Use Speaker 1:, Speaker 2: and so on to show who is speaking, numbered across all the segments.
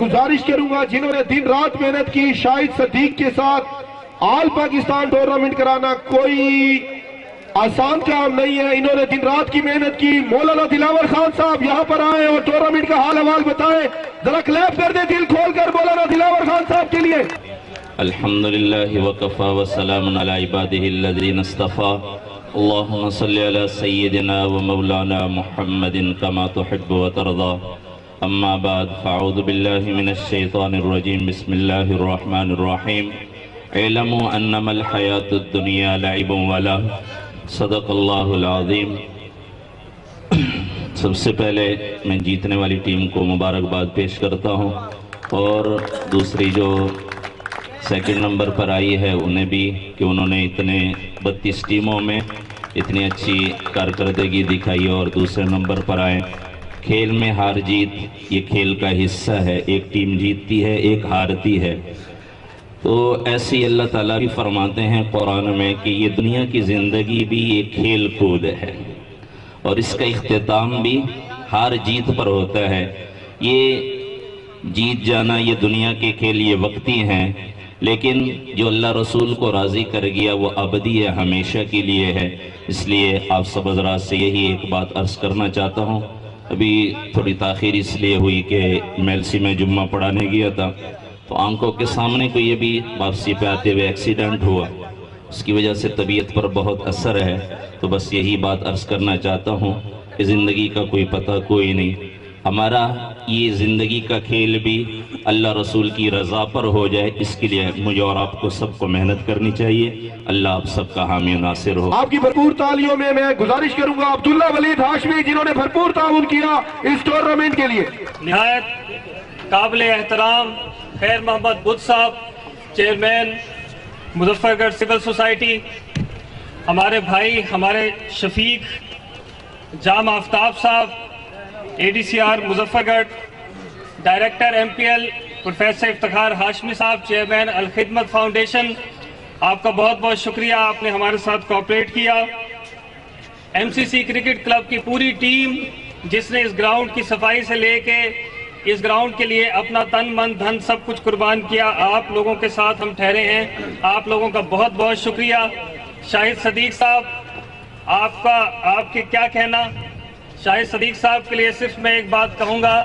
Speaker 1: गुजारिश करूंगा जिन्होंने दिन रात मेहनत की, शाहिद सदीक के साथ ऑल पाकिस्तान टूर्नामेंट कराना कोई आसान काम नहीं है। इन्होंने दिन रात की मेहनत की। मौलाना दिलावर खान साहब यहाँ पर आए और टूर्नामेंट का हाल हवाल बताएं। जरा क्लैप कर दे दिल खोलकर मौलाना दिलावर खान साहब के लिए।
Speaker 2: अल्हम्दुलिल्लाह वकफ़ा व सलामुन अला इबादिहिल्लज़ीना इस्तफ़ा। अल्लाहुम्मा सल्लि अला सय्यिदिना व मौलाना मुहम्मदिन कमा तुहिब्बु व तर्ज़ा। अम्मा बाद फ़अऊज़ु बिल्लाहि मिनश शैतानिर रजीम। बिस्मिल्लाहिर रहमानिर रहीम। इल्मु अन्नमल हयातुद दुनिया लइबुन व लहव। सदक़ल्लाहुल अज़ीम। सबसे पहले मैं जीतने वाली टीम को मुबारकबाद पेश करता हूँ और दूसरी जो सेकंड नंबर पर आई है उन्हें भी कि उन्होंने इतने 32 टीमों में इतनी अच्छी कारकर्दगी दिखाई और दूसरे नंबर पर आए। खेल में हार जीत ये खेल का हिस्सा है। एक टीम जीतती है, एक हारती है। तो ऐसी अल्लाह ताला भी फरमाते हैं कुरान में कि ये दुनिया की ज़िंदगी भी एक खेल कूद है और इसका इख्तिताम भी हार जीत पर होता है। ये जीत जाना ये दुनिया के खेल ये वक्ती हैं, लेकिन जो अल्लाह रसूल को राज़ी कर गया वो अबदी है, हमेशा के लिए है। इसलिए आप सब हज़रात से यही एक बात अर्ज़ करना चाहता हूँ। अभी थोड़ी ताख़ीर इसलिए हुई कि मेलसी में जुम्मा पढ़ाने गया था तो आंखों के सामने को ये भी वापसी पे आते हुए एक्सीडेंट हुआ, उसकी वजह से तबीयत पर बहुत असर है। तो बस यही बात अर्ज़ करना चाहता हूँ कि ज़िंदगी का कोई पता कोई नहीं। हमारा ये ज़िंदगी का खेल भी अल्लाह रसूल की रज़ा पर हो जाए, इसके लिए मुझे और आपको सबको मेहनत करनी चाहिए। अल्लाह आप सबका हामी नासिर हो।
Speaker 1: आपकी भरपूर तालियों में मैं गुजारिश करूंगा अब्दुल्ला वलीद हाशमी जिन्होंने भरपूर ताउन किया इस टूर्नामेंट के लिए।
Speaker 3: निहायत काबिल एहतराम खैर मोहम्मद बुद्ध साहब, चेयरमैन मुजफ्फरगढ़ सिविल सोसाइटी, हमारे भाई हमारे शफीक जाम आफ्ताब साहब, ADCR Muzaffargarh, director MPL professor Iftikhar Hashmi साहब, चेयरमैन अल खिदमत फाउंडेशन, आपका बहुत बहुत शुक्रिया, आपने हमारे साथ कोऑपरेट किया। MCC क्रिकेट क्लब की पूरी टीम जिसने इस ग्राउंड की सफाई से लेके इस ग्राउंड के लिए अपना तन मन धन सब कुछ कुर्बान किया, आप लोगों के साथ हम ठहरे हैं। आप लोगों का बहुत बहुत शुक्रिया। शाहिद सदीक साहब, आपके क्या कहना। शाहिद सदीक साहब के लिए सिर्फ मैं एक बात कहूँगा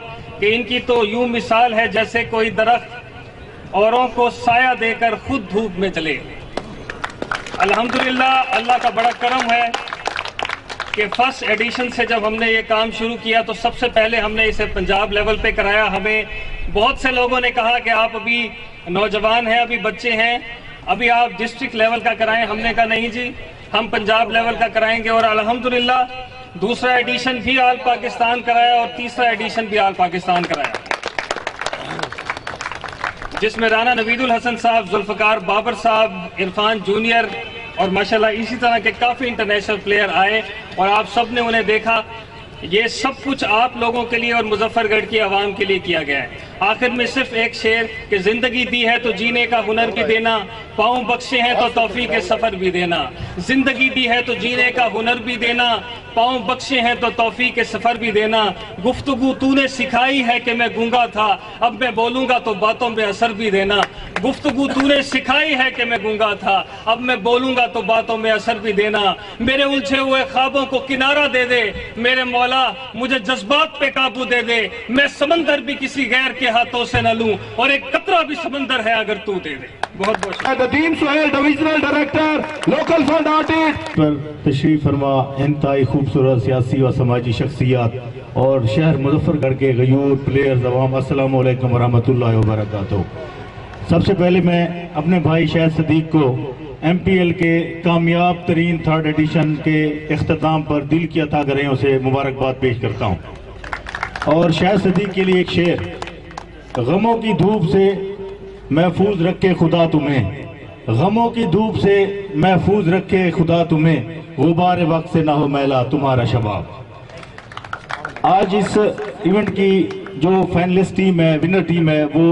Speaker 3: कि इनकी तो यूं मिसाल है जैसे कोई दरख्त औरों को साया देकर खुद धूप में चले। अल्हम्दुलिल्लाह, अल्लाह का बड़ा करम है कि फर्स्ट एडिशन से जब हमने ये काम शुरू किया तो सबसे पहले हमने इसे पंजाब लेवल पे कराया। हमें बहुत से लोगों ने कहा कि आप अभी नौजवान हैं, अभी बच्चे हैं, अभी आप डिस्ट्रिक्ट लेवल का कराएं। हमने कहा नहीं जी, हम पंजाब लेवल का कराएंगे। और अल्हम्दुलिल्लाह दूसरा एडिशन भी ऑल पाकिस्तान कराया और तीसरा एडिशन भी ऑल पाकिस्तान कराया, जिसमें राना नवीदुल हसन साहब, जुल्फकार बाबर साहब, इरफान जूनियर और माशाल्लाह इसी तरह के काफ़ी इंटरनेशनल प्लेयर आए और आप सब ने उन्हें देखा। ये सब कुछ आप लोगों के लिए और मुजफ्फरगढ़ की आवाम के लिए किया गया है। आखिर में सिर्फ एक शेर कि जिंदगी दी है तो जीने का हुनर भी देना, पाँव बख्शे हैं तो तौफीक के सफर भी देना। जिंदगी दी है तो जीने का हुनर भी देना, पाँव बख्शे हैं तो तौफीक के सफर भी देना। गुफ्तगू तूने सिखाई है कि मैं गूंगा था, अब मैं बोलूंगा तो बातों में असर भी देना। गुफ्तगू तूने सिखाई है कि मैं गूंगा था, अब मैं बोलूंगा तो बातों में असर भी देना। मेरे उलझे हुए ख्वाबों को किनारा दे दे मेरे मौला, मुझे जज्बात पे काबू दे दे। मैं समंदर भी किसी गैर के हाथों से न लूं और एक कतरा भी समंदर है अगर तू दे दे। बहुत बहुत
Speaker 1: Nadeem Suhail, divisional director local fund artist
Speaker 4: पर तशरीफ फरमा इंतहाई खूबसूरत सियासी व समाजी शख्सियात और शहर मुजफ्फरगढ़ के गयूर प्लेयर्स अवाम, अस्सलाम वालेकुम रहमतुल्लाहि व बरकातहू। सबसे पहले मैं अपने भाई शाहिद सदीक को MPL के कामयाब तरीन थर्ड एडिशन के इख्तिताम पर दिल की अता करें से मुबारकबाद पेश करता हूँ। और शाहिद सदीक के लिए एक शेर, गमों की धूप से महफूज रखे खुदा तुम्हें, गमों की धूप से महफूज रखे खुदा तुम्हें, गुबार वक्त से ना हो मैला तुम्हारा शबाब। आज इस इवेंट की जो फाइनलिस्ट टीम है, विनर टीम है, वो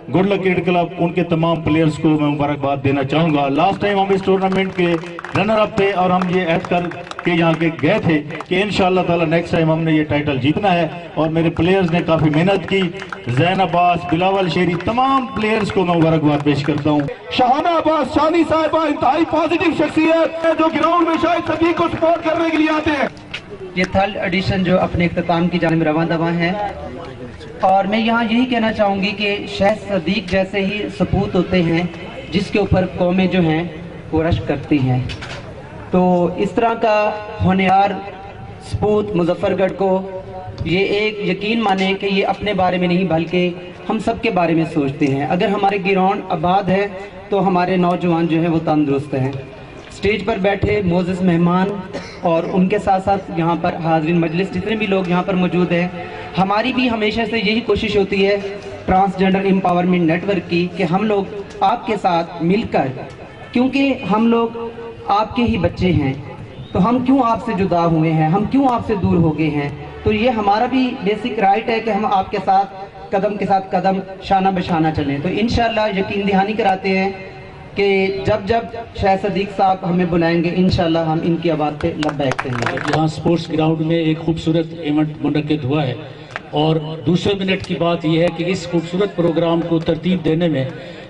Speaker 4: गुड लक क्रिकेट क्लब, उनके तमाम प्लेयर्स को मैं मुबारकबाद देना चाहूँगा। लास्ट टाइम हम इस टूर्नामेंट के रनर अप थे और हम ये ऐड कर के यहाँ के गए थे कि इंशाअल्लाह ताला नेक्स्ट टाइम हमने ये टाइटल जीतना है, और मेरे प्लेयर्स ने काफ़ी मेहनत की। जैन अब्बास, बिलावल शेरी, तमाम प्लेयर्स को मैं मुबारकबाद पेश करता हूँ।
Speaker 1: शाहाना अब्बास शानी साहिबा इंतहाई पॉजिटिव शख्सियत है जो ग्राउंड में शायद सभी को सपोर्ट करने के लिए आते हैं।
Speaker 5: ये थर्ड एडिशन जो अपने इख्तिताम की जानिब रवां दवा है, और मैं यहाँ यही कहना चाहूँगी कि शायद सदीक जैसे ही सपूत होते हैं जिसके ऊपर कौमें जो हैं वो रश करती हैं। तो इस तरह का होनहार सपूत मुजफ्फरगढ़ को ये एक यकीन माने कि ये अपने बारे में नहीं बल्कि हम सब के बारे में सोचते हैं। अगर हमारे ग्राउंड आबाद है तो हमारे नौजवान जो हैं वो तंदुरुस्त हैं। स्टेज पर बैठे मोअज़्ज़िज़ मेहमान और उनके साथ साथ यहाँ पर हाज़रीन मजलिस जितने भी लोग यहाँ पर मौजूद हैं, हमारी भी हमेशा से यही कोशिश होती है ट्रांसजेंडर एम्पावरमेंट नेटवर्क की कि हम लोग आपके साथ मिलकर, क्योंकि हम लोग आपके ही बच्चे हैं, तो हम क्यों आपसे जुदा हुए हैं, हम क्यों आपसे दूर हो गए हैं। तो ये हमारा भी बेसिक राइट है कि हम आपके साथ कदम के साथ कदम, शाना बशाना चलें। तो इंशाअल्लाह यकीन दहानी कराते हैं कि जब जब शाह सदीक साहब हमें बुलाएंगे इंशाअल्लाह हम इनकी आवाज़ पे लब्बैक कहेंगे।
Speaker 6: यहाँ स्पोर्ट्स ग्राउंड में एक खूबसूरत इवेंट मुनक्किद हुआ है, और दूसरे मिनट की बात यह है कि इस खूबसूरत प्रोग्राम को तरतीब देने में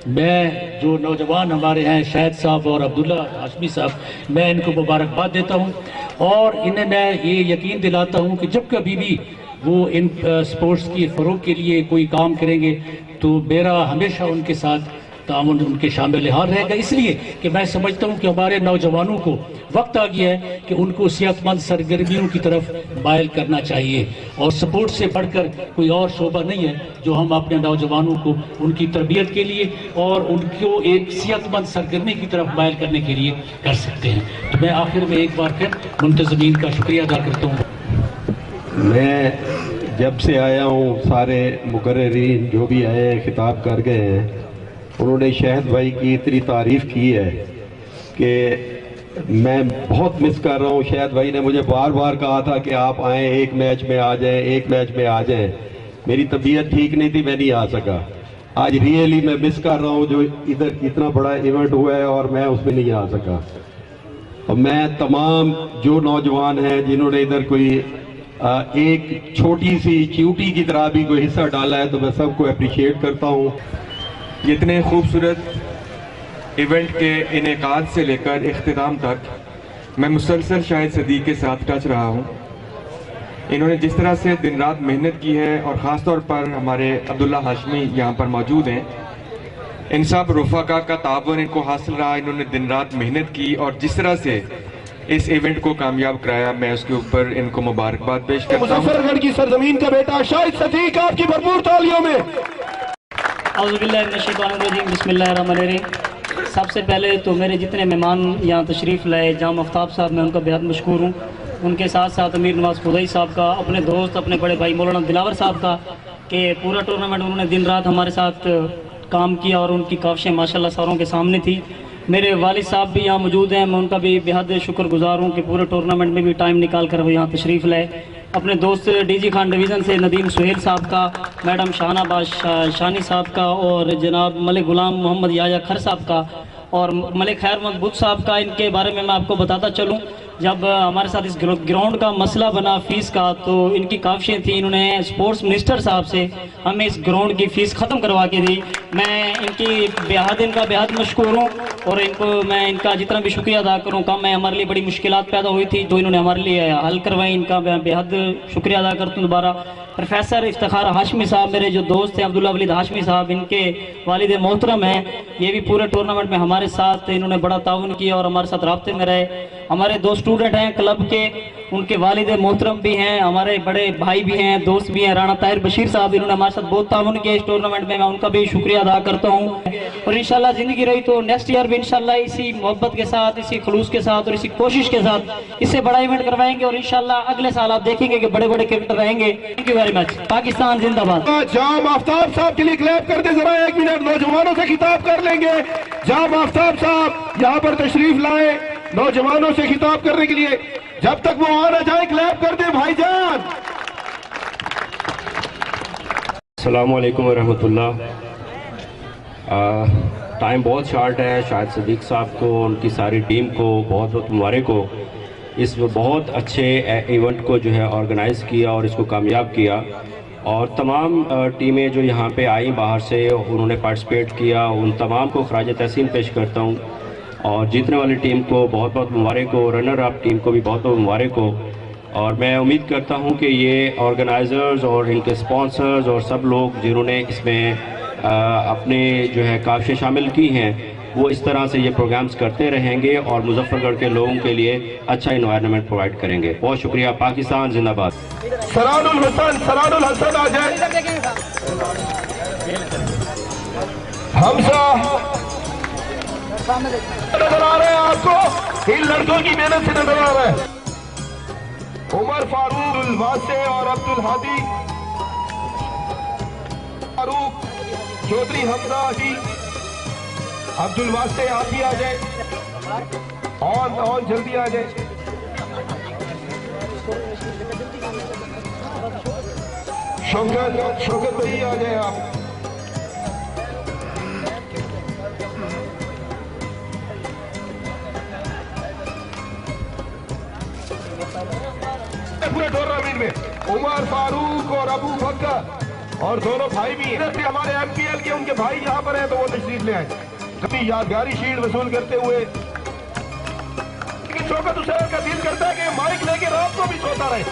Speaker 6: मैं जो नौजवान हमारे हैं शाहिद साहब और अब्दुल्ला हाशमी साहब, मैं इनको मुबारकबाद देता हूँ, और इन्हें मैं ये यकीन दिलाता हूँ कि जब कभी भी वो इन स्पोर्ट्स की फ़रोग के लिए कोई काम करेंगे तो मेरा हमेशा उनके साथ तामुन उनके शामिल हाल रहेगा। इसलिए कि मैं समझता हूँ कि हमारे नौजवानों को वक्त आ गया है कि उनको सेहतमंद सरगर्मियों की तरफ मायल करना चाहिए, और स्पोर्ट से बढ़कर कोई और शोबा नहीं है जो हम अपने नौजवानों को उनकी तरबियत के लिए और उनको एक सेहतमंद सरगर्मी की तरफ मायल करने के लिए कर सकते हैं। तो मैं आखिर में एक बार फिर मुंतज़मीन का शुक्रिया अदा करता हूँ।
Speaker 1: मैं जब से आया हूँ सारे मुकर्रीन जो भी आए हैं खिताब कर गए हैं, उन्होंने शाहिद भाई की इतनी तारीफ़ की है कि मैं बहुत मिस कर रहा हूँ। शाहिद भाई ने मुझे बार बार कहा था कि आप आएँ, एक मैच में आ जाएं, एक मैच में आ जाएं। मेरी तबीयत ठीक नहीं थी, मैं नहीं आ सका। आज रियली मैं मिस कर रहा हूँ जो इधर इतना बड़ा इवेंट हुआ है और मैं उसमें नहीं आ सका। और मैं तमाम जो नौजवान हैं जिन्होंने इधर कोई एक छोटी सी च्यूटी की तरह भी कोई हिस्सा डाला है, तो मैं सबको अप्रिशिएट करता हूँ।
Speaker 7: इतने खूबसूरत इवेंट के इनेकाद से लेकर इख्तिताम तक मैं मुसलसल शाहिद सदीक के साथ टच रहा हूँ। इन्होंने जिस तरह से दिन रात मेहनत की है, और ख़ास तौर पर हमारे अब्दुल्ला हाशमी यहाँ पर मौजूद हैं, इन सब रफ़ाका का तावन इनको हासिल रहा। इन्होंने दिन रात मेहनत की और जिस तरह से इस इवेंट को कामयाब कराया, मैं उसके ऊपर इनको मुबारकबाद पेश करता हूँ।
Speaker 1: मुजफ्फरगढ़ की सरजमीन का बेटा शाहिद सदीक, आपकी भरपूर तालियों में।
Speaker 8: बिस्मिल्लाहिर्रहमानिर्रहीम। सबसे पहले तो मेरे जितने मेहमान यहाँ तशरीफ़ लाए, जाम आफ्ताब साहब, मैं उनका बेहद मशकूर हूँ। उनके साथ साथ अमीर नवाज़ खुदाई साहब का, अपने दोस्त अपने बड़े भाई मौलाना दिलावर साहब का, कि पूरा टूर्नामेंट उन्होंने दिन रात हमारे साथ काम किया और उनकी काविशें माशाल्लाह सारों के सामने थी। मेरे वालिद साहब भी यहाँ मौजूद हैं, मैं उनका भी बेहद शुक्रगुजार हूँ कि पूरे टूर्नामेंट में भी टाइम निकाल कर वो यहाँ तशरीफ़ लाए। अपने दोस्त डीजी खान डिवीज़न से नदीम सुहेल साहब का, मैडम शाहनाबाज शानी साहब का, और जनाब मलिक गुलाम मोहम्मद याया खर साहब का, और मलिक खैर महमूद बुद्ध साहब का। इनके बारे में मैं आपको बताता चलूँ, जब हमारे साथ इस ग्राउंड का मसला बना फ़ीस का, तो इनकी काविशें थी, इन्होंने स्पोर्ट्स मिनिस्टर साहब से हमें इस ग्राउंड की फ़ीस ख़त्म करवा के दी। मैं इनका बेहद मशकूर हूँ, और इनको मैं इनका जितना भी शुक्रिया अदा करूँ कम है। हमारे लिए बड़ी मुश्किलात पैदा हुई थी जो इन्होंने हमारे लिए हल करवाई, इनका मैं बेहद शुक्रिया अदा करता हूँ दोबारा। प्रोफेसर इफ्तिखार हाशमी साहब, मेरे जो दोस्त हैं अब्दुल्ला वलीद हाशमी साहब, इनके वालिद मोहतरम हैं, ये भी पूरे टूर्नामेंट में हमारे साथ इन्होंने बड़ा ताउन किया और हमारे साथ राब्ते में रहे। हमारे दो स्टूडेंट हैं क्लब के, उनके वालिद मोहतरम भी हैं, हमारे बड़े भाई भी हैं, दोस्त भी हैं, राणा ताहिर बशीर साहब, इन्होंने हमारे साथ बहुत ताउन किया इस टूर्नामेंट में, मैं उनका भी शुक्रिया अदा करता हूँ। और इंशाल्लाह ज़िंदगी रही तो नेक्स्ट ईयर भी इंशाल्लाह इसी मोहब्बत के साथ, इसी खलूस के साथ और इसी कोशिश के साथ इससे बड़ा इवेंट करवाएंगे, और इंशाल्लाह अगले साल आप देखेंगे कि बड़े बड़े क्रिकेटर रहेंगे। Thank you very much. Pakistan जिंदाबाद।
Speaker 1: जाम आफ्ताब साहब के लिए क्लैप कर दे जरा, 1 मिनट नौजवानों से खिताब कर लेंगे। जाम आफ्ताब साहब यहाँ पर तशरीफ लाए नौजवानों से खिताब करने के लिए, जब तक वो आ ना जाए क्लैप कर दे भाईजान।
Speaker 9: अस्सलामु अलैकुम वरहमतुल्लाह। टाइम बहुत शॉर्ट है। शाहिद सदीक साहब को, उनकी सारी टीम को बहुत बहुत मुबारक हो। इस बहुत अच्छे इवेंट को जो है ऑर्गेनाइज़ किया और इसको कामयाब किया। और तमाम टीमें जो यहाँ पे आई बाहर से, उन्होंने पार्टिसिपेट किया, उन तमाम को खराज तहसीन पेश करता हूँ। और जीतने वाली टीम को बहुत बहुत मुबारक हो, रनर अप टीम को भी बहुत बहुत मुबारक हो। और मैं उम्मीद करता हूँ कि ये ऑर्गेनाइज़र्स और इनके स्पॉन्सर्स और सब लोग जिन्होंने इसमें अपने जो है काविशें शामिल की हैं, वो इस तरह से ये प्रोग्राम्स करते रहेंगे और मुजफ्फरगढ़ के लोगों के लिए अच्छा इन्वायरमेंट प्रोवाइड करेंगे। बहुत शुक्रिया। पाकिस्तान जिंदाबाद।
Speaker 1: सरानुल हसन आ जाए। हमजा नजर आ रहे हैं आपको, इन लड़कों की मेहनत से नजर आ रहा है। उमर फारूक वासे और अब्दुल हादी फारूक चौधरी हमजा जी, अब्दुल वासे आप भी आ जाए। ऑन जल्दी आ जाए। शौकत भाई आ जाए आप। पूरे टूर्नामेंट में उमर फारूक और अबू बकर और दोनों भाई भी इधर से हमारे एमपीएल के उनके भाई यहाँ पर हैं, तो वो तशरीफ ले आए। कभी यादगारी शील्ड वसूल करते हुए शौकत हुसैन का दिल करता है कि माइक लेके रात को भी सोता रहे।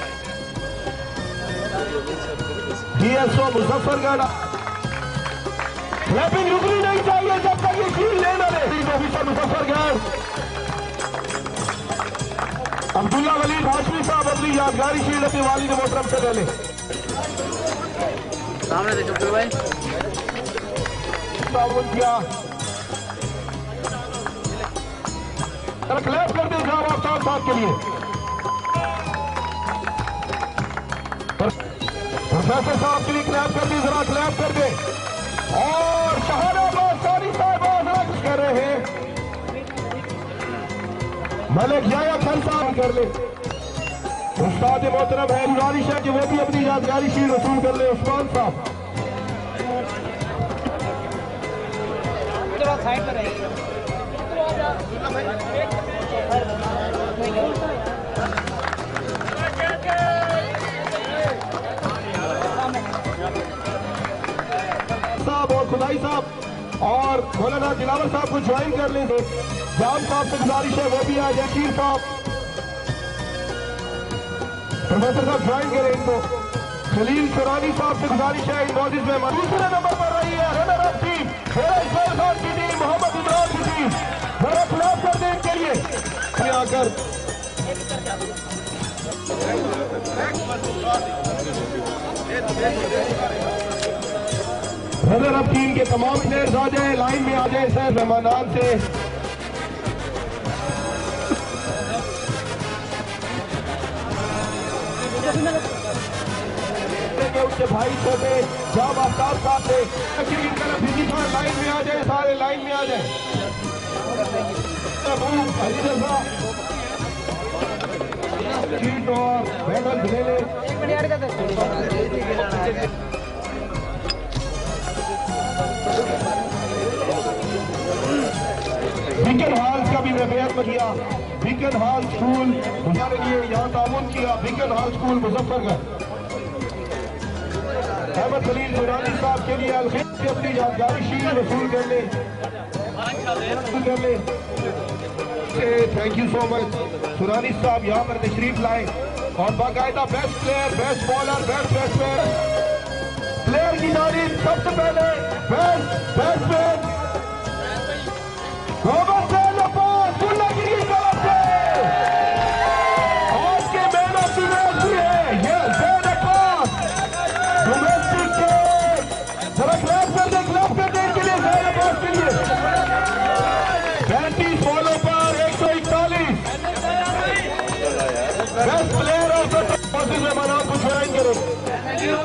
Speaker 1: डीएसओ मुजफ्फरगढ़ क्लैपिंग रुकनी नहीं चाहिए जब तक ये शील्ड लेना दे। ऑफिसर मुजफ्फरगढ़ अब्दुल्ला वलीद हाशमी साहब अपनी यादगारी शील्ड अपने वालिद मोहतरम से ले लें। सामने देखो फिर भाई किया क्लैप कर दे साहब आफ्ताब साहब के लिए। प्रोफेसर साहब के लिए क्लैप कर दे, जरा क्लैप कर दे। और शहानाबाद सारी साहब कुछ कर रहे हैं। मलिक याया खान साहब कर ले। उस्ताद मोहतरम है, गुजारिश है कि वो भी अपनी यादगारी शील्ड वसूल कर ले। उस्मान साहब साइड पर रहिए। साहब और खुदाई साहब और मौलाना दिलावर साहब को ज्वाइन कर लें। जाम साहब से गुजारिश है वो भी आ जाए। शीर साहब, प्रोफेसर साहब ज्वाइन करें इनको। खलील सुरानी साहब से गुजारिश है इन मौजूद में। दूसरे नंबर पर रही है runner up team Ismail Khan की टीम, मोहम्मद इमरान की टीम। बड़ा खिलाफ कर दे इनके लिए आकर। रनर अप टीम के तमाम प्लेयर्स आ जाए, लाइन में आ जाए सर मेहमानान से। उसके भाई छोटे जाम आफ्ताब साहब से लाइन में आ जाए, सारे लाइन में आ जाए। और बैटल ले ले। बीकन हॉल का भी मैं बेहद किया। बीकन हॉल स्कूल हमारे लिए यहाँ तामुन किया। Beacon Hall school Muzaffargarh. Ahmad Khalil Durrani साहब के लिए अपनी यादगारी शील्ड वसूल कर ले। Thank you so much. Surani साहब यहाँ पर तशरीफ लाए और बाकायदा best player, best bowler, best batsman player की तारीफ सबसे पहले बेस्ट बैट्समैन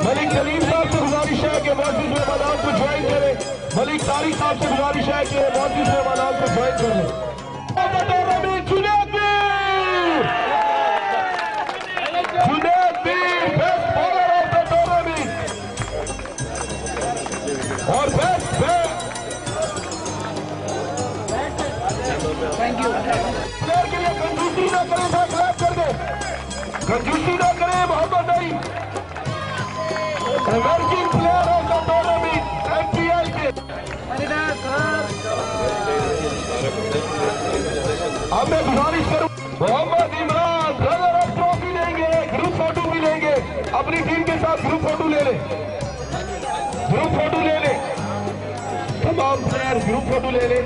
Speaker 1: मलिक सलीम साहब से गुजारिश है कि मौजूद मेहमानान को ज्वाइन करें। मलिक तारिक साहब से गुजारिश है कि मौजूद मेहमानान को ज्वाइन कर लें। Best bowler of the tournament और बेस्ट कंजूसी ना करें मोहम्मद नहीं। Emerging player of the tournament MPL के अब मैं गुजारिश करूं Mohammed Imran runner up trophy लेंगे, ग्रुप फोटो भी लेंगे, अपनी टीम के साथ ग्रुप फोटो ले ले, ग्रुप फोटो ले ले, तमाम प्लेयर ग्रुप फोटो ले ले।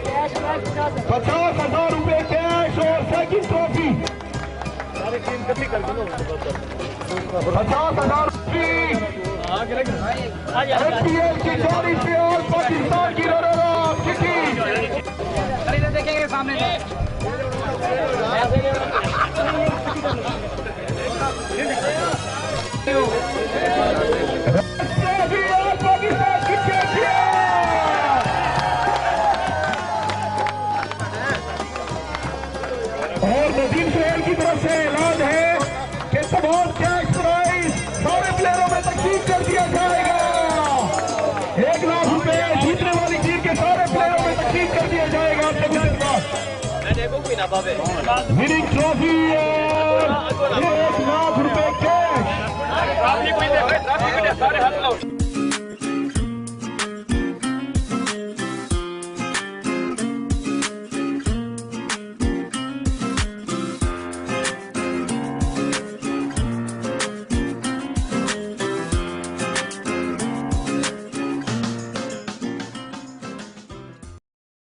Speaker 1: 50,000 रुपए कैश और सेकंड ट्रॉफी 50,000 एमपीएल की जारी से और पाकिस्तान की रनर अप चिट्ठी
Speaker 5: देखेंगे सामने
Speaker 1: पाकिस्तान की और नजीम सुहेल की तरफ से ऐलान है कि तमाम कैश प्राइज सारे प्लेयरों में तकसीम कर दिया जाएगा। 1 लाख रुपए जीतने वाली टीम के सारे प्लेयरों में तकसीम कर दिया जाएगा। विनिंग ट्रॉफी और